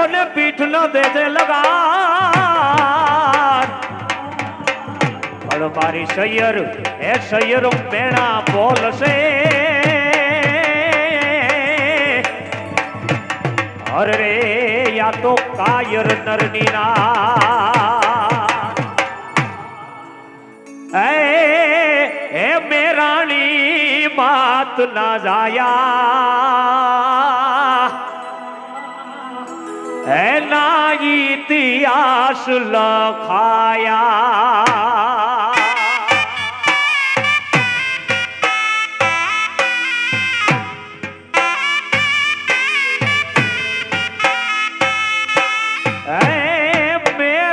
જોને પીઠ ન દેજે લગાર પણ મારી સૈયર એ સૈયર મેણા બોલશે અરે યા તો કાયર નરની ના એ મેરાણી માત ના જાયા એના ઇતિહાસ લખાયા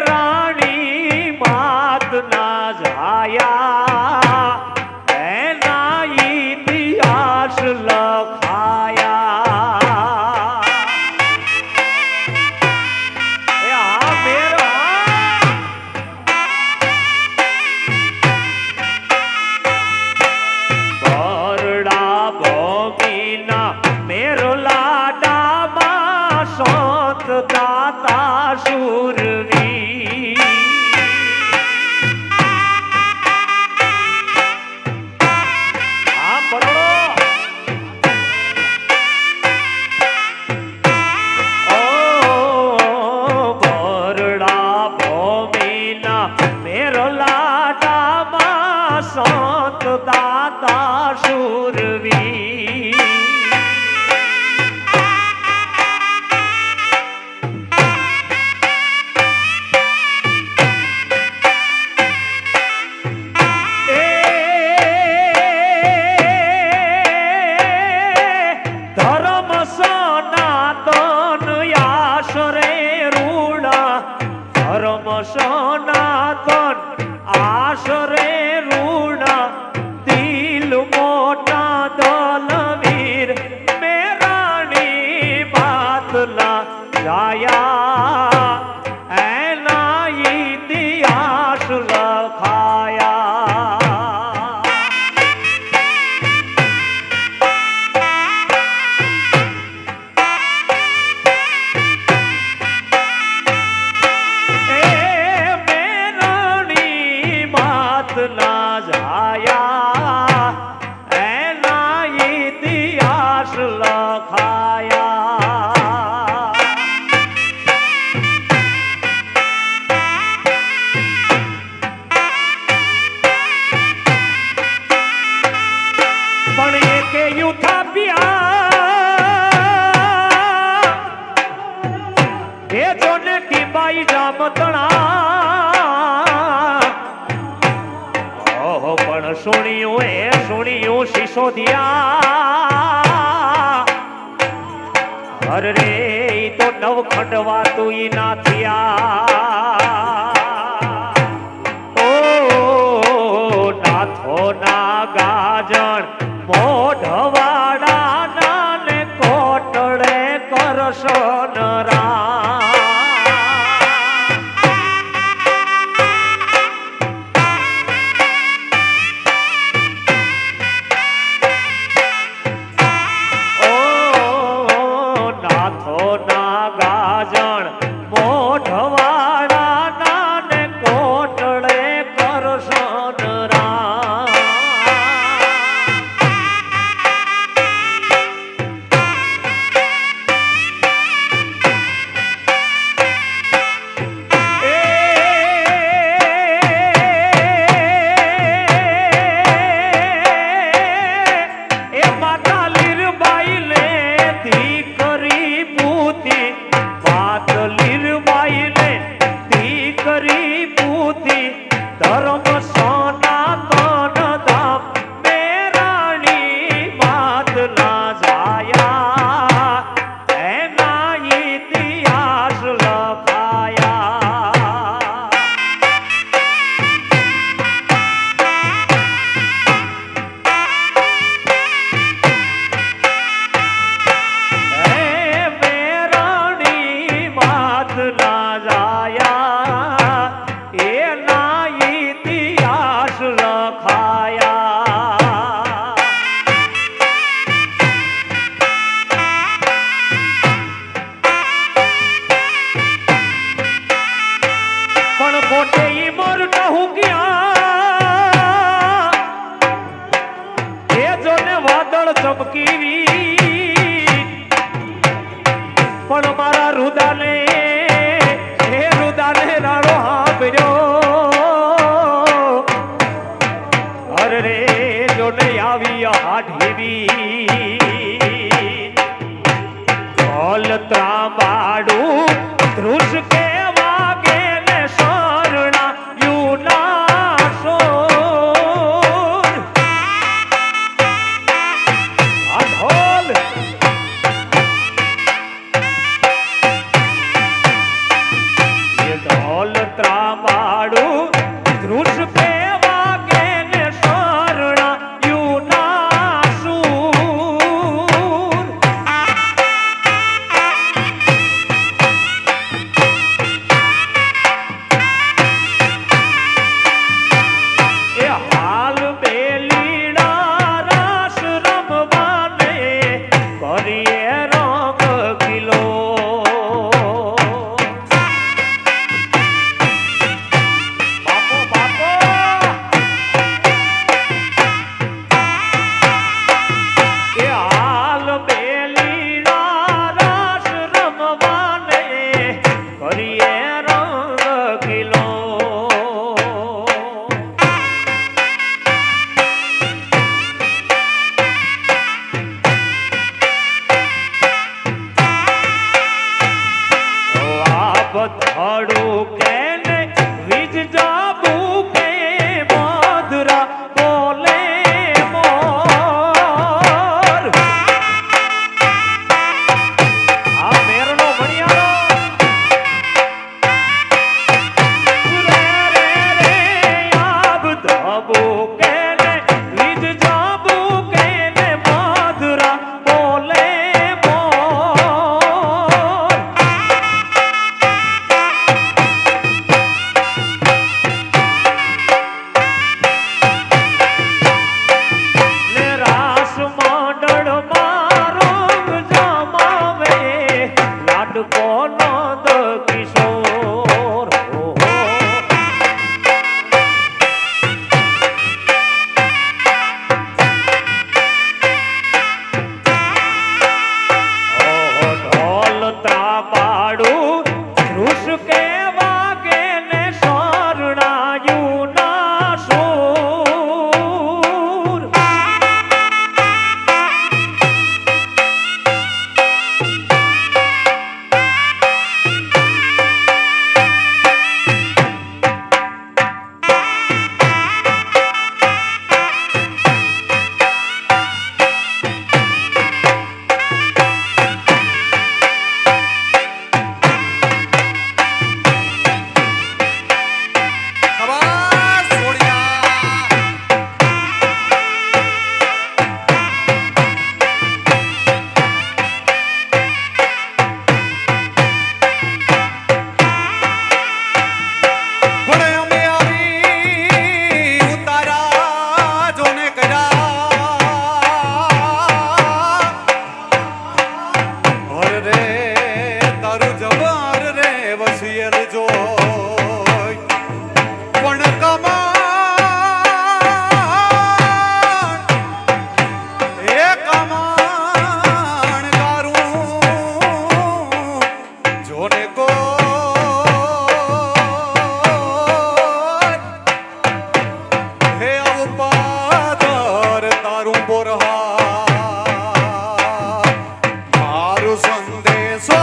મેરાણી માત ના જાયા એના ઇતિહાસ લખાયા બરડા ભોગીના મેરલા ડામાં સંત દાતા સુરવી આ બરડો ઓ બરડા ભોગીના મેરલા ડામાં સંત દાતા સુરવી ધર્મ સનાતન આશરે રૂડા ધર્મ સનાતન આશરે રૂડા દિલ મોટા દલવીર મેરાણી બાતલા જાયા એના ઇતિહાસ લખાયા ના જાયા એના ઇતિહાસ લખાયા પણ એકે યુથાપિયા એ જોને ટીબાઈ જામતણા પણ સુણ્યું એ સુણ્યું સિસોદિયા અરે તો નવખંડવા તું ના થયા ઓ નાથો ના ગાજણ મોઢવાડા નાને કોટડે કરશો નરા ગાજણ મોઢવાડા નાને કોટડે કરશો નરા ઢોલ ત્રાંબાડું ધ્રુસ કે વાગે ને શરણા યુના સોર આ ઢોલ એ ઢોલ ત્રાંબાડું ધ્રુસ કે વાગે ને શરણા યુના સૂર એ હાલ બેલીડા રાસ રમવાને કરીએ રંગ કિલો બાપો બાપો એ હાલ બેલીડા રાસ રમવાને કરીએ રંગ કિલો ધડું કે ને વીજ જાબુ કે મધુરા બોલે મોર આ મેરનો ભણિયારો રે રે રે આબ ધબુ કે ને વીજ જાબુ કે ને મધુરા બોલે મોર ને રાસ મંડળ મારો જમાવે લાડકો નંદ કિશોર ઢોલ ત્રાંબાડું ધ્રુસ કે વાગે ને શરણાયું ના સૂર સવાસ છોડ્યા પણ અમે આવી ઉતારા જોને કર્યા હર રે તારું જબર રે વસિયલ જોઈ પણ કમાણ એ કમાણ ગારું જોને કોઈ હે અવપાદર તારું બોરહા મારું સંદેશો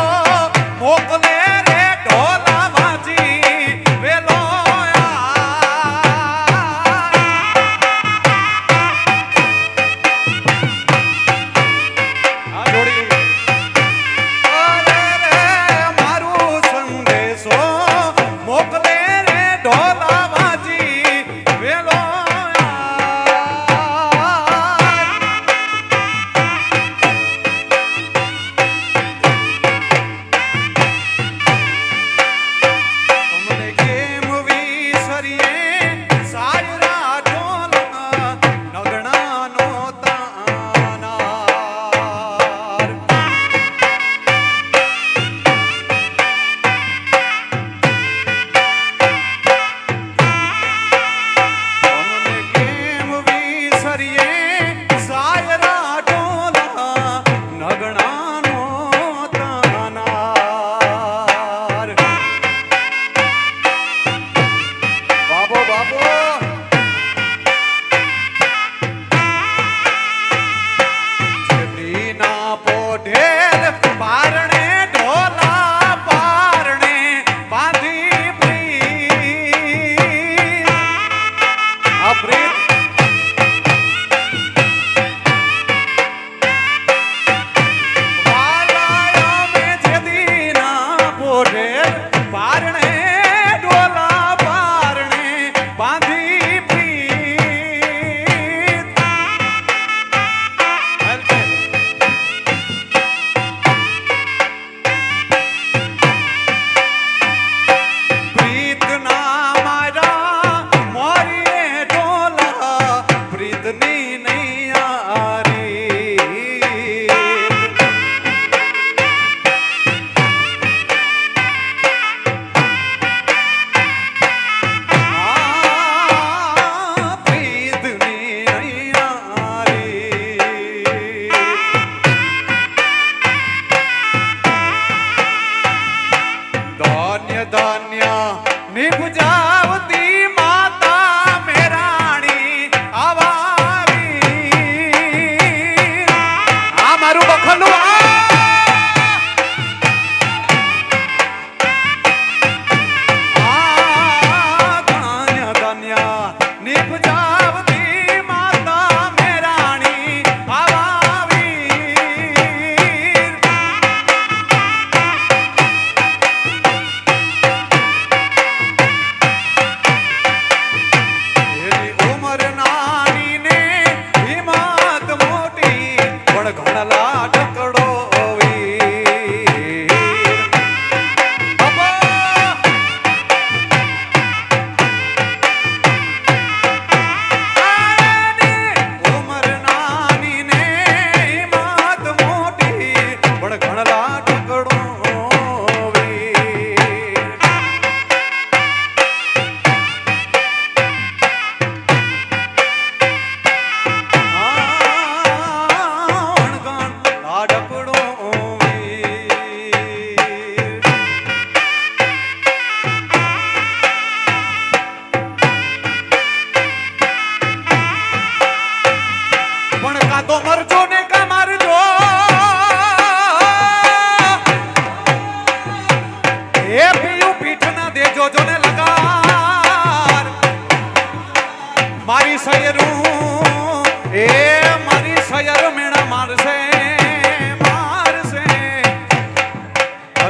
મોકલે રે ઢોલા વાજી વેલો આ જોડી અરે રે મારું સંદેશો મોકલે રે ઢોલા વાજી વેલો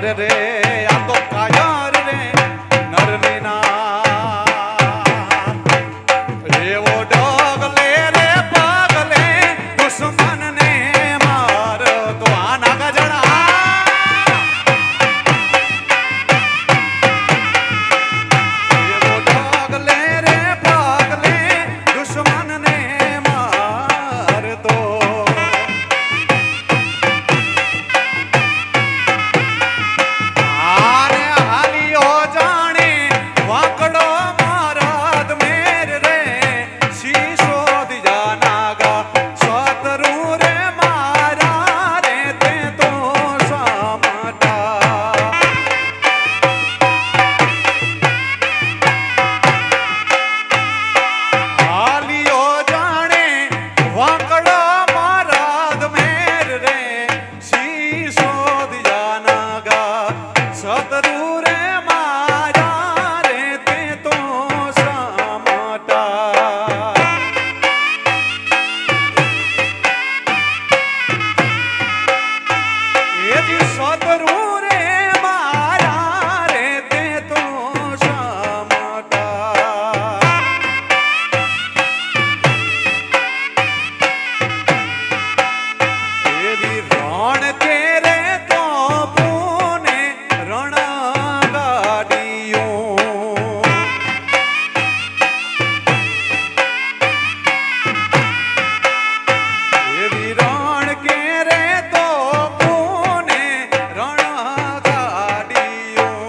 અરે રે આ તો કાયર રે નરલીના એવો ડગલે રે પગલે દુશ્મનને માર તો આ નાગા જણા એવો ડગલે રે પગલે દુશ્મનને માર તો આને હાલિયો જાણે વાંકડો મારાદ મેર રે શીશો દિજા નાગા સતરુ રે મારા રે તે તો સામટા હાલિયો જાણે વાંકડો મારાદ મેર રે શીશો દિજા નાગા સતરુ રે મારા રે તે તો સામટા એજી સતરુ રે મારા રે તે તો સામટા એવી રણ કે રે તો પુને રણ ગાડીયું એવી રણ કે રે તો પુને રણ ગાડીયું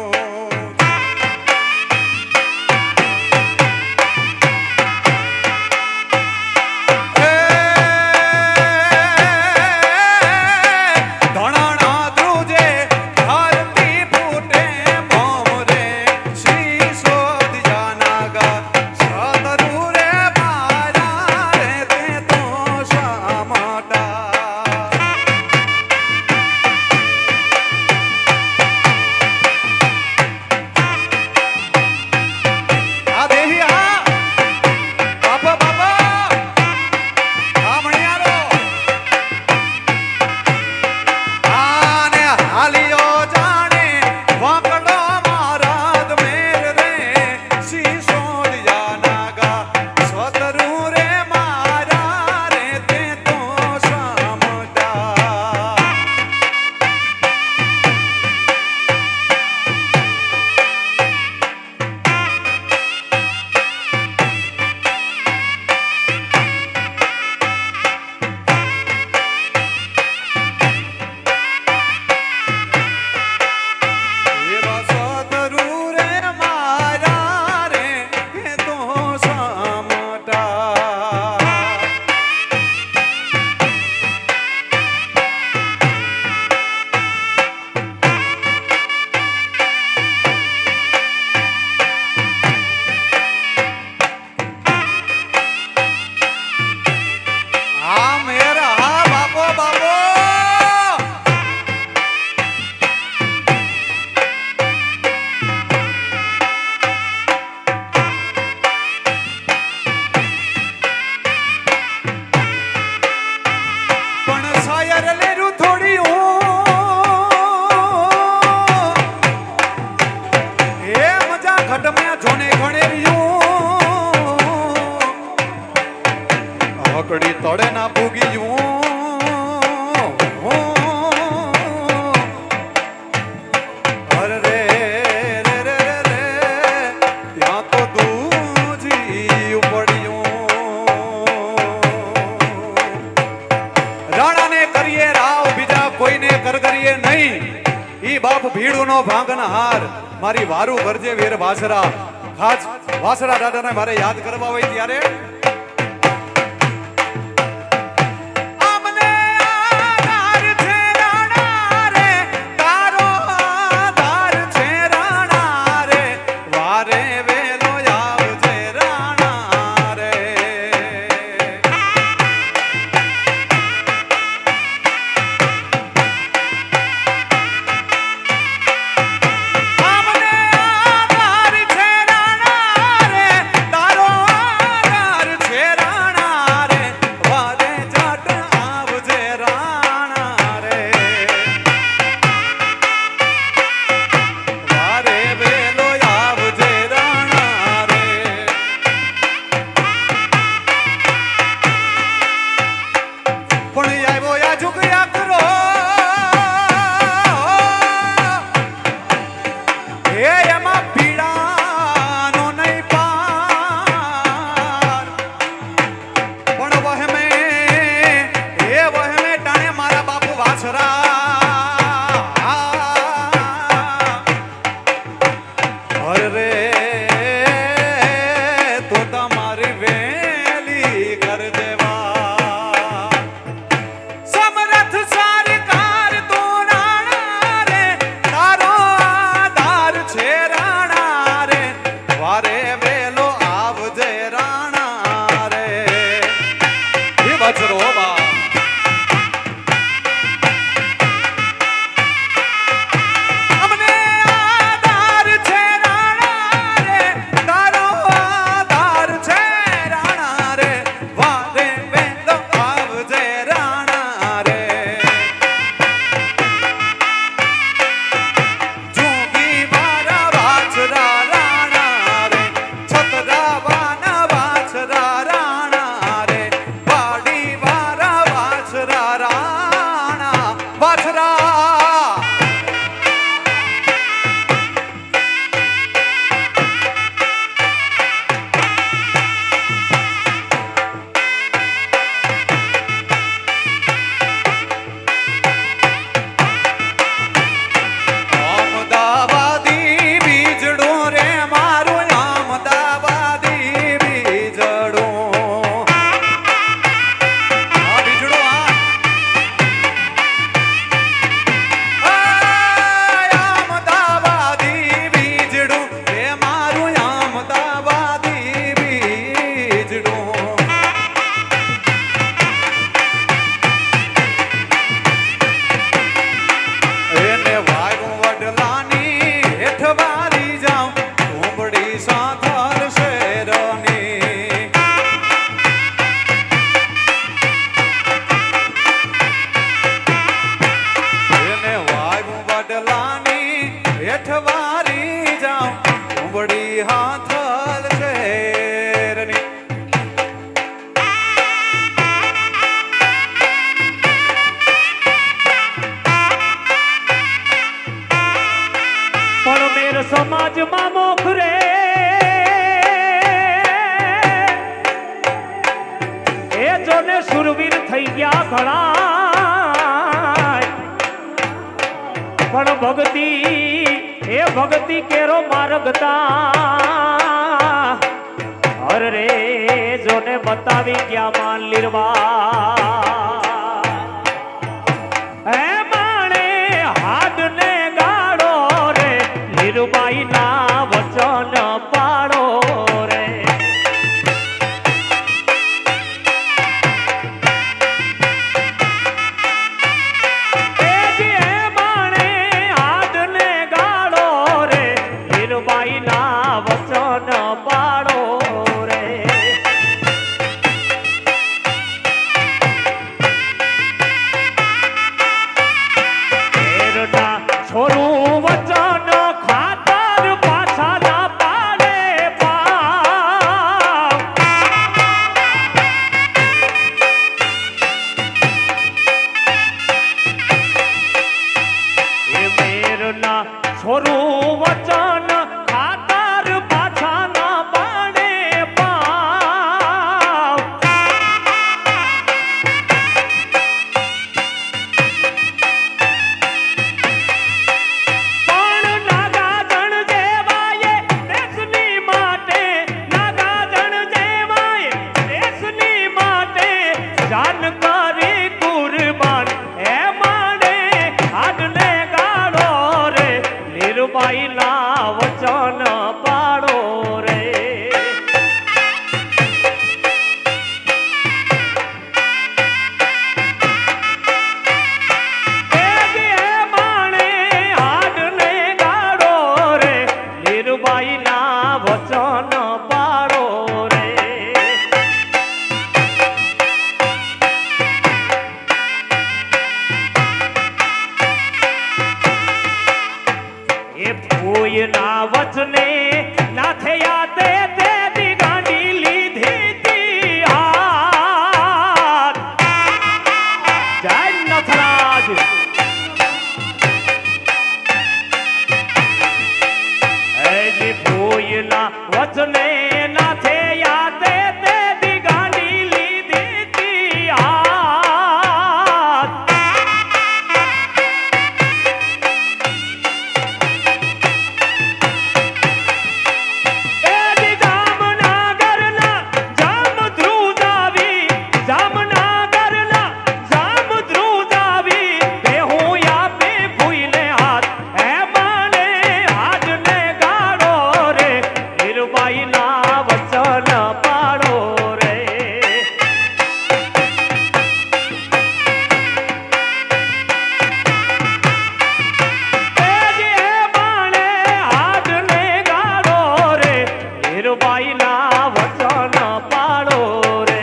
ધણાણા ધ્રુજે ધરતી ફૂટે મોરે શીશો દિજા નાગા સતરુ રે મારા રે તે તો સામટા આ દેહી આ બાપા બાપા આ મણિયારો આને હાલિયો જાણે વાંકડો મારાદ મેર રે શીશો દિજા નાગા સતરુ રે મારા રે તે તો સામટા એવા સતરુ રે મારા રે તે તો સામટા આ મેરા આ બાપો બાપો પણ સાયર લેરું થોડી એ મજા ઘટમ્યા જોને ઘણે રહ્યું હકડી તળે ના પૂગી અરે રે રે રે રે રે ત્યાં તો દૂજી પડ્યું રાણાને કરીએ રાવ બીજા કોઈને કરગરીએ નહીં ઈ બાપ ભીડુનો ભાંગનહાર મારી વારું કરજે વીર વાસરા ખાસ વાસરા દાદાને મારે યાદ કરવા હોય ત્યારે આમને આધાર છે રાણા રે તારો આધાર છે રાણા રે વારે વેલો આવજે રાણા રે આમને આધાર છે રાણા રે તારો આધાર સમાજમાં મોખરે એ જોને સુરવીર થઈ ગયા ઘણા પણ ભક્તિ એ ભક્તિ કેરો માર્ગતા અરે રે જોને બતાવી ગયા માન લીરવા હે માણે હાડ ને ગાડો રે લીરુબાઈ ના વચન પાડો રે એ જે માણે હાડ ને ગાડો રે લીરુબાઈ ના વચન પાડો રે છોરું વચન ખાતર પાછા ના પાડે પાવ એ મેરના છોરું વચન ખાતર પાછા ના પાડે પાવ પણ નાગાજણ જેવાય દેશની માટે નાગાજણ જેવાય દેશની માટે જાન કરી કુરબાન હે માણે હાડને ગાડો રે લીરુબાઈ ના વચન પાડો રે એ જે માણે હાડને ગાડો રે લીરુબાઈ ના વચન પાડો રે એ ફૂયના વચને ના થયા તે દી ગાંડી લીધી તી હાથ જય નથરાજ હજી ફૂયના વચને ના થયા તે દી ગાંડી લીધી તી હાથ એજી જામનગરના જામધ્રુજ આવી જામનગરના જામધ્રુજ આવી બેહું આપે ભૂઈને હાથ હે માણે હાડને ગાડો રે લીરુબાઈ ના વચન પાડો રે એ જે માણે હાડને ગાડો રે લીરુબાઈ ના વચન પાડો રે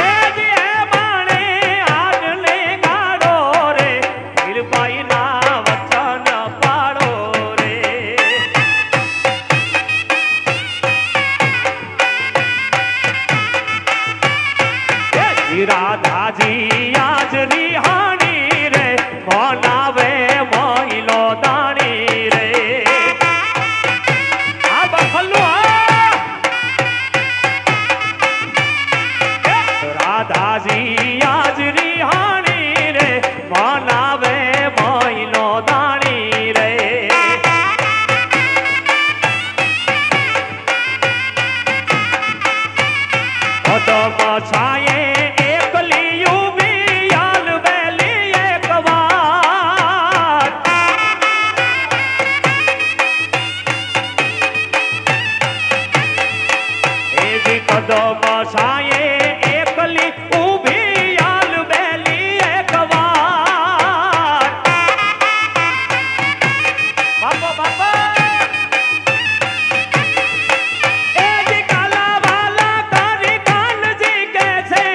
એ જે માણે હાડને ગાડો રે લીરુબાઈ ના વચન પાડો રે રાધાજી આજ રિહાણી રે મોનાવે મોઈલો દાણી રે આ બખલ્લો રાધાજી આજ રિહાણી રે મોનાવે મોઈલો દાણી રે પદમ છાયે એકલી ઊભી યાલ બેલી એક વાર એ જે પદમ છાયે એકલી ઊભી યાલ બેલી એક વાર બાપા બાપા એ જે કાલા વાલા તારી કાનજી કે છે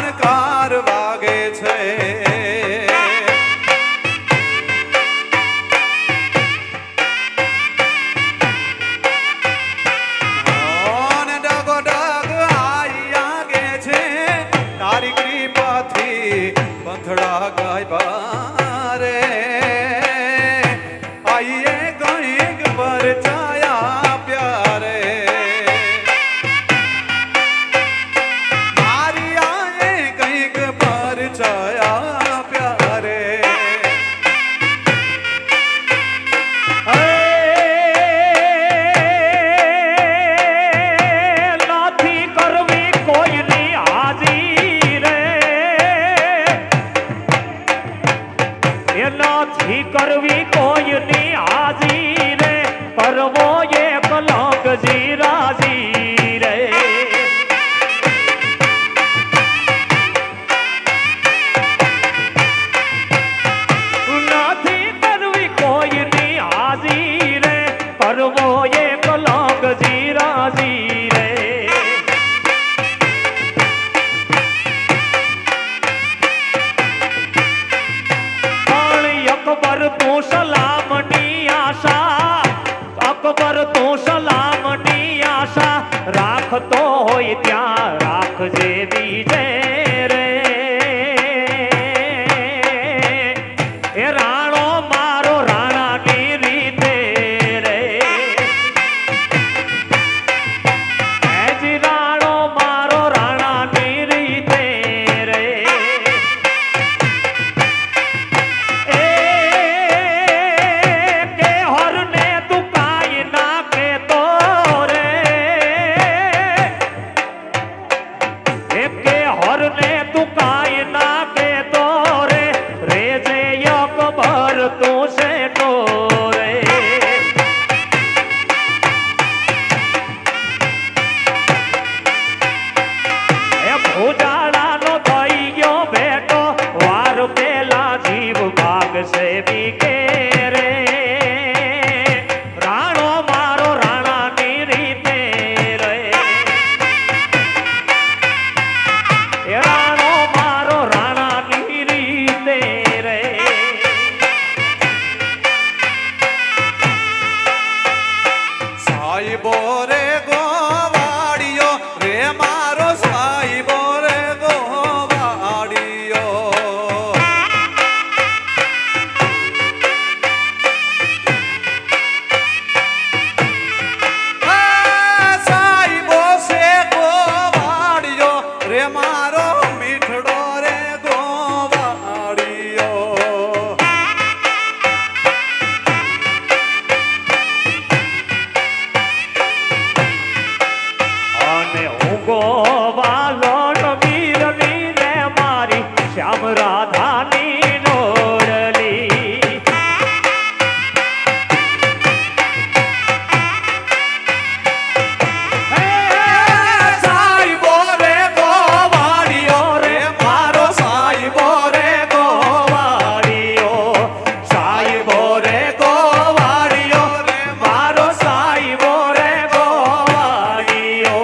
જાણકાર વાગે છે ઓને ડગો ડગ આઈ આગે છે તારી કૃપાથી બંધડા ગાય બારે આઈએ કંઈક પરચાયા પ્યારે મારી આએ કંઈક પરચાયા પ્યારે નથી કરવી કોઈની હાજી રે એ નથી કરવી કોઈની હાજી રે કરવો એ કલંક જીરાજી રે નથી કરવી કોઈની હાજી રે કરવો એ કલંક જીરાજી રે પણ અકબર તું સલામની આશા અકબર તું સલામની આશા રાખતો હોય ત્યાં રાખજે બીજે રે એ રાણો મારો રાણાની રીતે રે જી રાણો મારો રાણાની રીતે રે એ કે હરને તું કાઈ ના કેતો રે એ કે હરને તું કાઈ ના કેતો રે રે જે અકબર તું સેટો રે એ ભુજાળાનો થઈ ગયો બેટો વાર પેલા જીવ ભાગશે બીકે રે રાણો મારો રાણાની રીતે રે એ રાણો મારો રાણાની રીતે રે સાઈબો રે ગોવાડિયો રે મારો સાઈબો રે ગોવાડિયો સાઈબો સે ગોવાડિયો રે મારો મીઠડો રે ગોવાડિયો અને હું ગોવાલો વીરની ને મારી શ્યામ રાધાની નોડલી સાઈબો રે ગોવાડિયો રે મારો સાઈબો રે ગોવાળીઓ સાઈબો રે ગોવાળીઓ રે મારો સાઈબો રે ગોવાળીઓ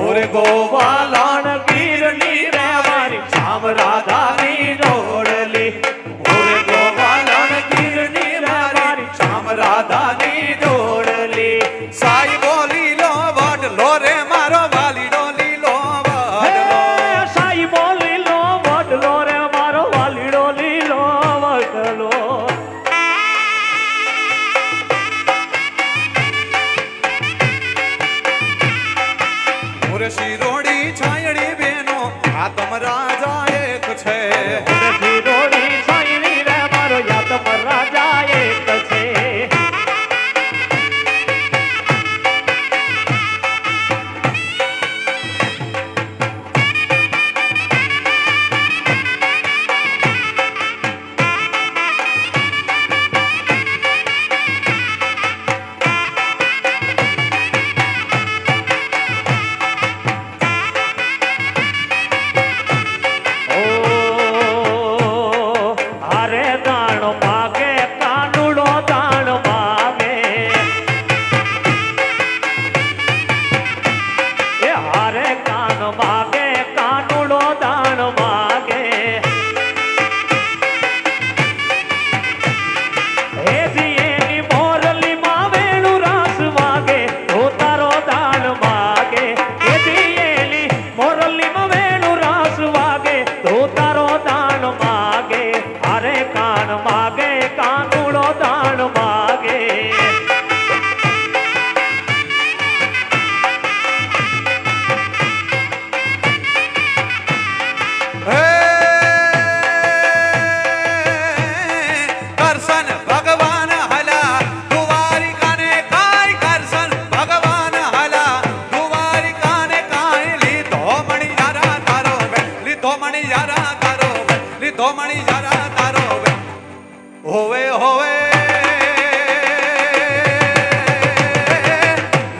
ઓરે ગોવાલણ ગીરની રે મારી શ્યામ રાધાની જોડલી ઓરે ગોવાલણ ગીરની રે મારી શ્યામ રાધાની જોડલી સાઈબો લીલો વડલો રે મારો વાલીડો લીલો વડલો સાઈબો લીલો વડલો રે મારો વાલીડો લીલો વડલો મોરે શિરોડી છાયડી બેનો આતમ રાજા એક છે રોડી સાઈની રે મારો યાતમ રાજા એક છે ઓ તારો લીધો મણી યારા તારો હોવે હોવે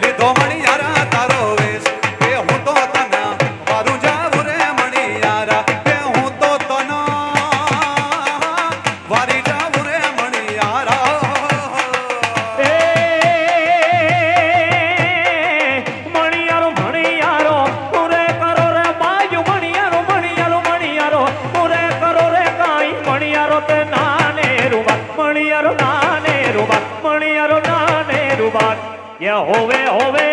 લીધો મણી યારા તારો વેશ કે હું તો તને વારું જાવું રે મણી યારા કે હું તો તને વારી જાવું રે મણી યારા એ મણિયારો મણિયારો પૂરે કરો રે બાયુ મણિયારો મણિયારો મણિયારો પૂરે કરો રે કાઈ મણિયારો તે નાને રૂબા મણિયારો નાને રૂબા મણિયારો નાને રૂબા એ હોવે હોવે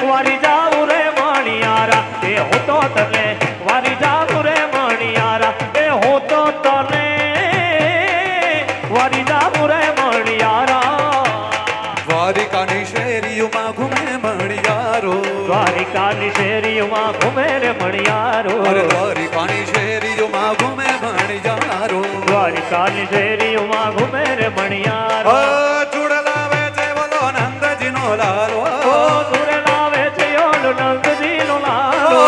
વારી જાવું રે મણિયારા એ હું તો તને વારી જાવું રે મણિયારા એ હું તો તને વારી જાવું રે મણિયારા દ્વારિકાની શેરીઓમાં ઘૂમે મણિયારો દ્વારિકાની શેરીઓમાં ઘૂમે રે મણિયારો અરે દ્વારિકાની શેરીઓમાં ઘૂમે મણિયારો દ્વારિકાની શેરીઓમાં ઘૂમે રે મણિયારો ચૂડલા વેચે બોલો નંદજીનો લાલો ઓ દૂરે લાવે છે ઓલો નંદજીનો લાલો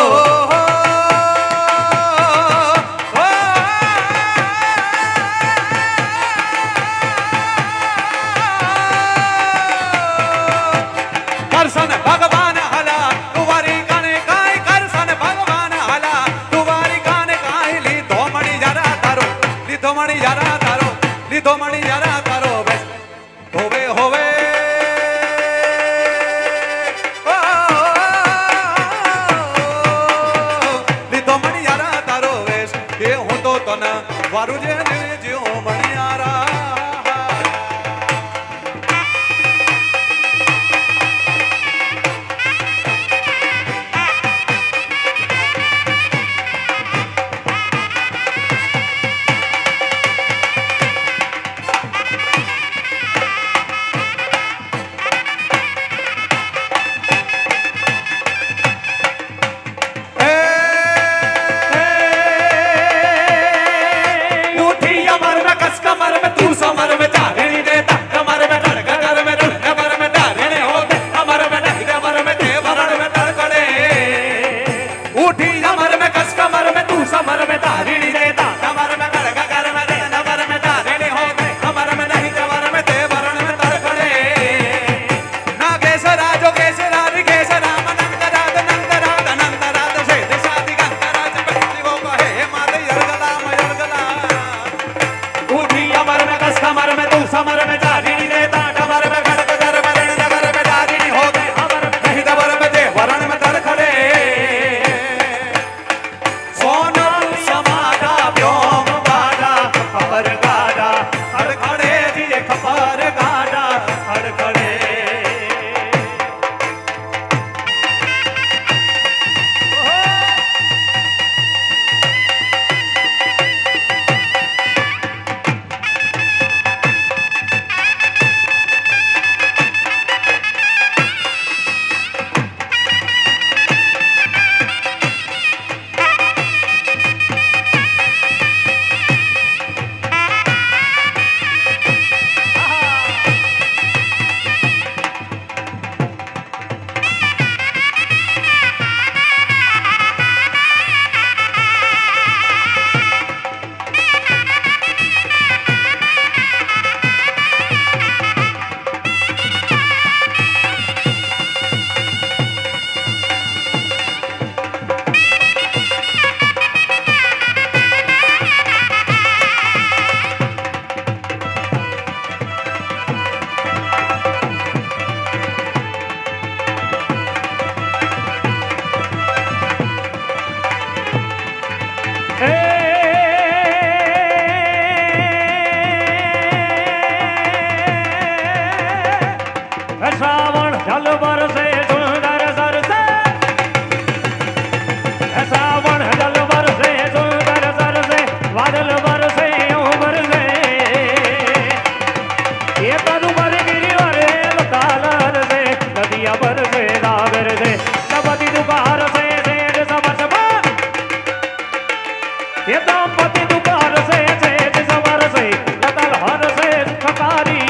કરશન ભગવાન હલા તુવારી કાને કાઈ કરશન ભગવાન હલા તુવારી કાને કાઈ લીધો મણી યારા તારો લીધો મણી યારા તારો લીધો મણી યારા તારો બસ હોવે હોવે લીધો મણી યારા તારો વેશ કે હું તો તને વારું જે જીવ મણી યારા उठी अमर में कस कमर में तू समर में चाहनी देता कमर में धड़क कर में धड़क कर में डालने होते अमर में नहीं अमर में ते भरण में धड़कड़े उठी अमर में कस कमर में तू समर में धारिणी देता कमर में धड़क कर में दे अमर में डालने होते अमर में नहीं अमर में ते भरण में धड़कड़े नागेश्वरा जो केशरा केशरा नंदराज नंदराज नंदराज से दिशादी गंगराज पहली वो कहे माते यरगला मयरगला उठी अमर में कस कमर में तू समर में चारिणी देता कमर में खड़क कर में रण नगर में डारिणी होते अमर में नहीं दबर में दे वरण में धड़कड़े सोनल समादा व्योम बाड़ा खबर गाड़ा खड़खड़े जी खबर गाड़ा खड़खड़े श्रावण जल बरसे सुंदर सरसे श्रावण जल बरसे सुंदर सरसे बादल बरसे यूं बरसे ये तनु बर गिरिवर कालर से नदिया बरसे नागर से नबदी दुकार से सेठ समझ ये दंपति दुकार से सेठ समर से नतल हर से खकारी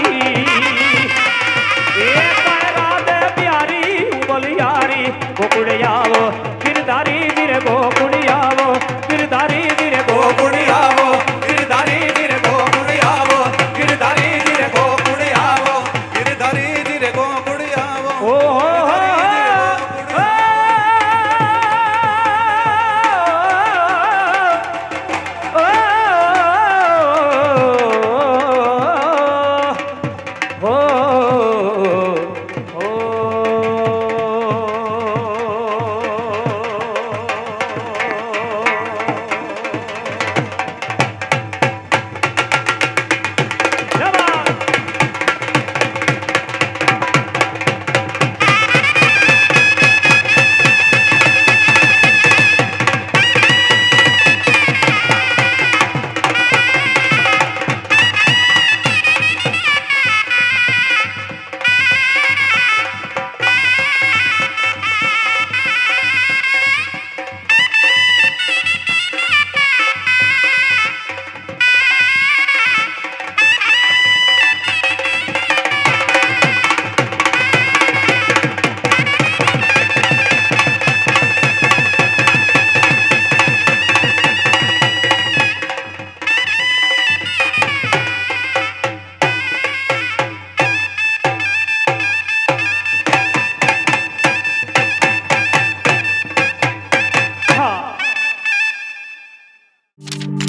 गोकुड़ियावो गिरधारी गिर गोकुड़ियावो છે